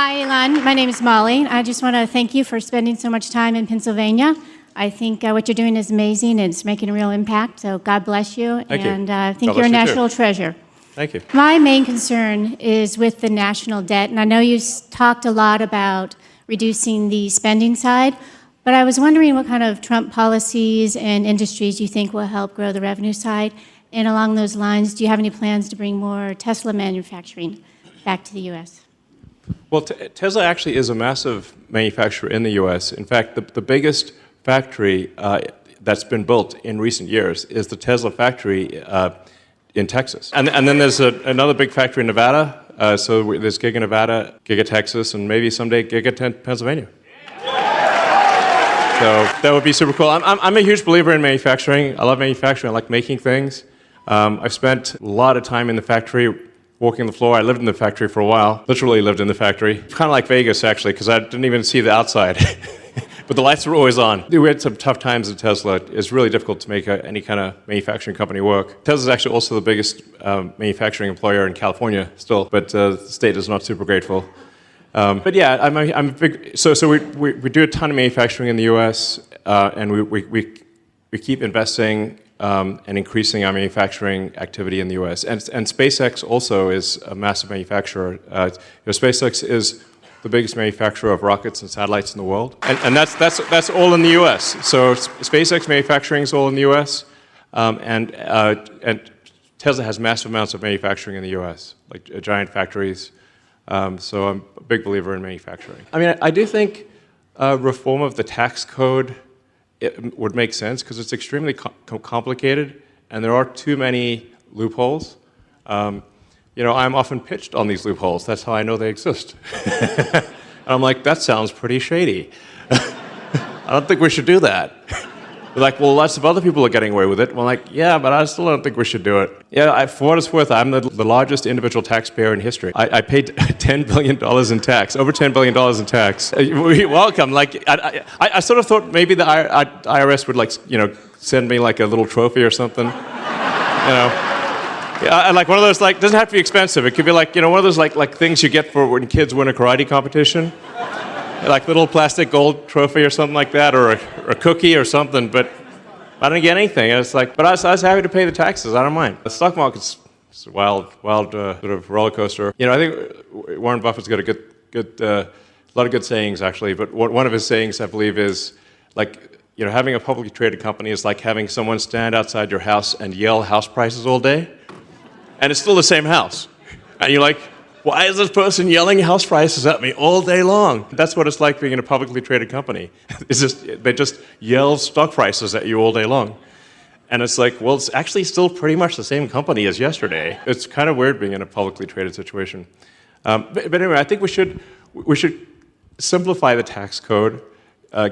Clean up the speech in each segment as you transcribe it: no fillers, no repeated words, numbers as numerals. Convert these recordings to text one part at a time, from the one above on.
Hi, Elon. My name is Molly. I just want to thank you for spending so much time in Pennsylvania. I think what you're doing is amazing and it's making a real impact. So God bless you. Thank you. And I think you're a national treasure. Thank you. My main concern is with the national debt. And I know you talked a lot about reducing the spending side, but I was wondering what kind of Trump policies and industries you think will help grow the revenue side. And along those lines, do you have any plans to bring more Tesla manufacturing back to the U.S.? Well, Tesla actually is a massive manufacturer in the U.S. In fact, the biggest factory that's been built in recent years is the Tesla factory in Texas. And then there's another big factory in Nevada. So there's Giga Nevada, Giga Texas, and maybe someday Giga Pennsylvania. So that would be super cool. I'm a huge believer in manufacturing. I love manufacturing. I like making things. I've spent a lot of time in the factory, walking the floor. I lived in the factory for a while, literally lived in the factory. Kind of like Vegas, actually, because I didn't even see the outside. But the lights were always on. We had some tough times at Tesla. It's really difficult to make any kind of manufacturing company work. Tesla's actually also the biggest manufacturing employer in California still, but the state is not super grateful. But yeah, I'm a big, so we do a ton of manufacturing in the US, and we keep investing and increasing our manufacturing activity in the U.S. And SpaceX also is a massive manufacturer. SpaceX is the biggest manufacturer of rockets and satellites in the world, and that's all in the U.S. So SpaceX manufacturing is all in the U.S. And Tesla has massive amounts of manufacturing in the U.S., like giant factories. So I'm a big believer in manufacturing. I mean, I do think reform of the tax code it would make sense because it's extremely complicated and there are too many loopholes. I'm often pitched on these loopholes. That's how I know they exist. And I'm like, that sounds pretty shady. I don't think we should do that. They're like, well, lots of other people are getting away with it. Well, like, yeah, but I still don't think we should do it. Yeah, for what it's worth, I'm the largest individual taxpayer in history. I paid $10 billion in tax, over $10 billion in tax. You're welcome. Like, I sort of thought maybe the IRS would, send me like a little trophy or something. Yeah, like one of those, like, doesn't have to be expensive. It could be like, one of those like things you get for when kids win a karate competition. Like little plastic gold trophy or something like that, or a cookie or something, but I didn't get anything. And it's like, but I was happy to pay the taxes. I don't mind. The stock market's a wild sort of roller coaster. I think Warren Buffett's got a lot of good sayings actually. But one of his sayings, I believe, is like, having a publicly traded company is like having someone stand outside your house and yell house prices all day, and it's still the same house, and you're like, why is this person yelling house prices at me all day long? That's what it's like being in a publicly traded company. They just yell stock prices at you all day long. And it's like, well, it's actually still pretty much the same company as yesterday. It's kind of weird being in a publicly traded situation. But anyway, I think we should simplify the tax code,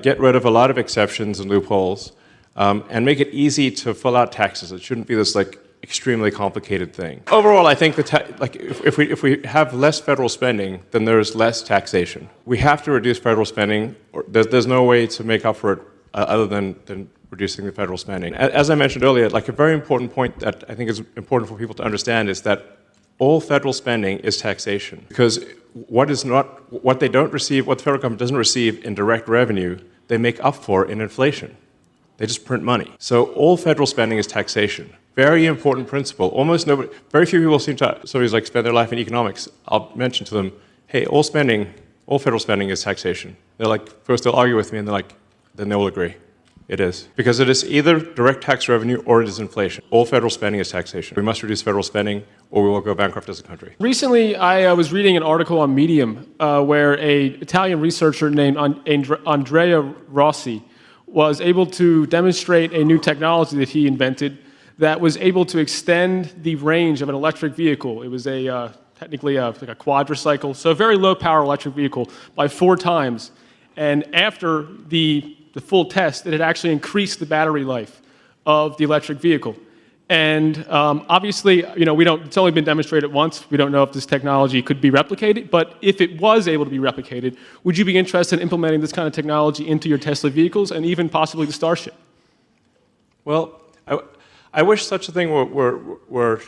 get rid of a lot of exceptions and loopholes, and make it easy to fill out taxes. It shouldn't be this extremely complicated thing. Overall, I think if we have less federal spending, then there's less taxation. We have to reduce federal spending. There's no way to make up for it other than reducing the federal spending. As I mentioned earlier, a very important point that I think is important for people to understand is that all federal spending is taxation. Because what the federal government doesn't receive in direct revenue, they make up for in inflation. They just print money. So all federal spending is taxation. Very important principle. Very few people seem to spend their life in economics. I'll mention to them, hey, all federal spending is taxation. They're like, first they'll argue with me and then they'll agree. It is. Because it is either direct tax revenue or it is inflation. All federal spending is taxation. We must reduce federal spending or we will go bankrupt as a country. Recently, I was reading an article on Medium where an Italian researcher named Andrea Rossi was able to demonstrate a new technology that he invented that was able to extend the range of an electric vehicle. It was technically like a quadricycle, so a very low power electric vehicle by 4 times. And after the full test, it had actually increased the battery life of the electric vehicle. And obviously, it's only been demonstrated once. We don't know if this technology could be replicated, but if it was able to be replicated, would you be interested in implementing this kind of technology into your Tesla vehicles and even possibly the Starship? Well, I wish such a thing were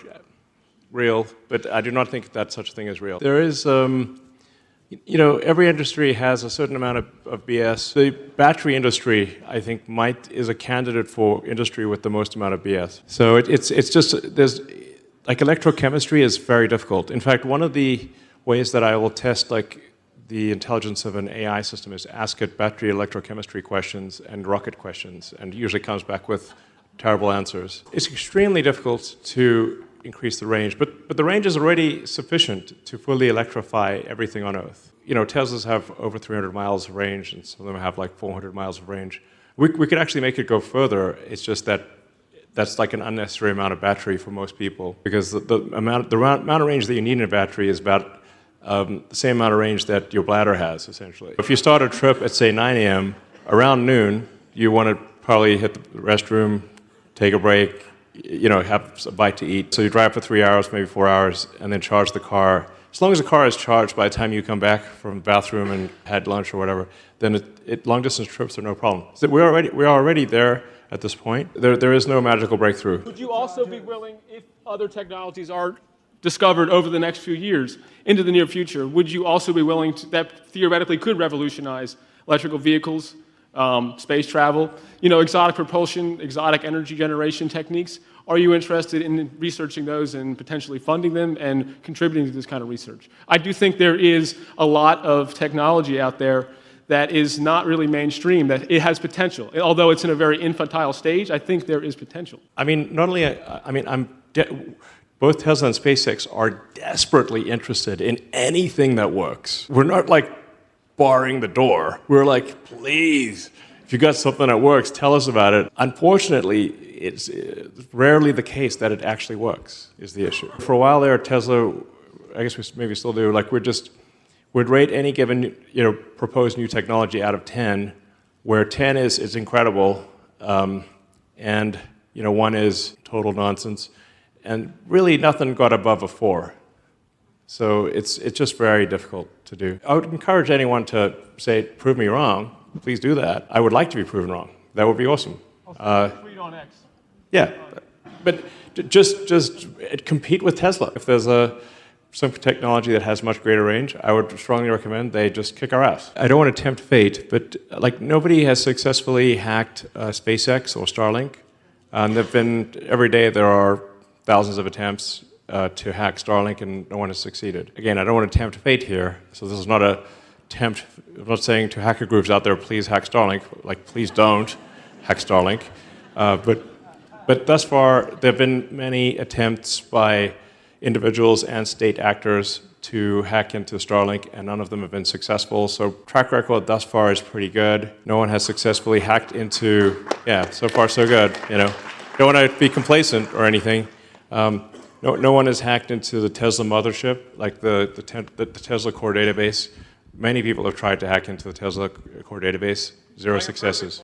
real, but I do not think that such a thing is real. There is You know, every industry has a certain amount of BS. The battery industry, I think, is a candidate for industry with the most amount of BS. So it's just, like electrochemistry is very difficult. In fact, one of the ways that I will test the intelligence of an AI system is ask it battery electrochemistry questions and rocket questions, and usually comes back with terrible answers. It's extremely difficult to increase the range, but the range is already sufficient to fully electrify everything on Earth. You know, Teslas have over 300 miles of range, and some of them have like 400 miles of range. We could actually make it go further. It's just that that's like an unnecessary amount of battery for most people, because the amount of range that you need in a battery is about the same amount of range that your bladder has, essentially. If you start a trip at, say, 9 a.m., around noon, you want to probably hit the restroom, take a break, you know, have a bite to eat. So you drive for 3 hours, maybe 4 hours, and then charge the car. As long as the car is charged by the time you come back from the bathroom and had lunch or whatever, then long-distance trips are no problem. So we're already there at this point. There is no magical breakthrough. Would you also be willing, if other technologies are discovered over the next few years into the near future, would you also be willing to, that theoretically could revolutionize electrical vehicles, space travel, you know, exotic propulsion, exotic energy generation techniques? Are you interested in researching those and potentially funding them and contributing to this kind of research? I do think there is a lot of technology out there that is not really mainstream, that it has potential. Although it's in a very infantile stage, I think there is potential. I mean, not only, I mean, both Tesla and SpaceX are desperately interested in anything that works. We're not like barring the door. We're like, please, if you got something that works, tell us about it. Unfortunately, it's rarely the case that it actually works, is the issue. For a while there, Tesla, I guess we maybe still do, like we'd rate any given, you know, proposed new technology out of 10, where 10 is incredible, and, you know, 1 is total nonsense. And really nothing got above a 4. So it's just very difficult to do. I would encourage anyone to say, prove me wrong. Please do that. I would like to be proven wrong. That would be awesome. Tweet on X. Yeah, but just compete with Tesla. If there's some technology that has much greater range, I would strongly recommend they just kick our ass. I don't want to tempt fate, but like nobody has successfully hacked SpaceX or Starlink. There've been, every day there are thousands of attempts to hack Starlink, and no one has succeeded. Again, I don't want to tempt fate here, so this is not a tempt. I'm not saying to hacker groups out there, please hack Starlink. Like, please don't hack Starlink. But thus far, there have been many attempts by individuals and state actors to hack into Starlink, and none of them have been successful. So track record thus far is pretty good. No one has successfully hacked into, yeah, so far so good, you know. Don't want to be complacent or anything. No one has hacked into the Tesla mothership, like the Tesla core database. Many people have tried to hack into the Tesla core database. 0 successes.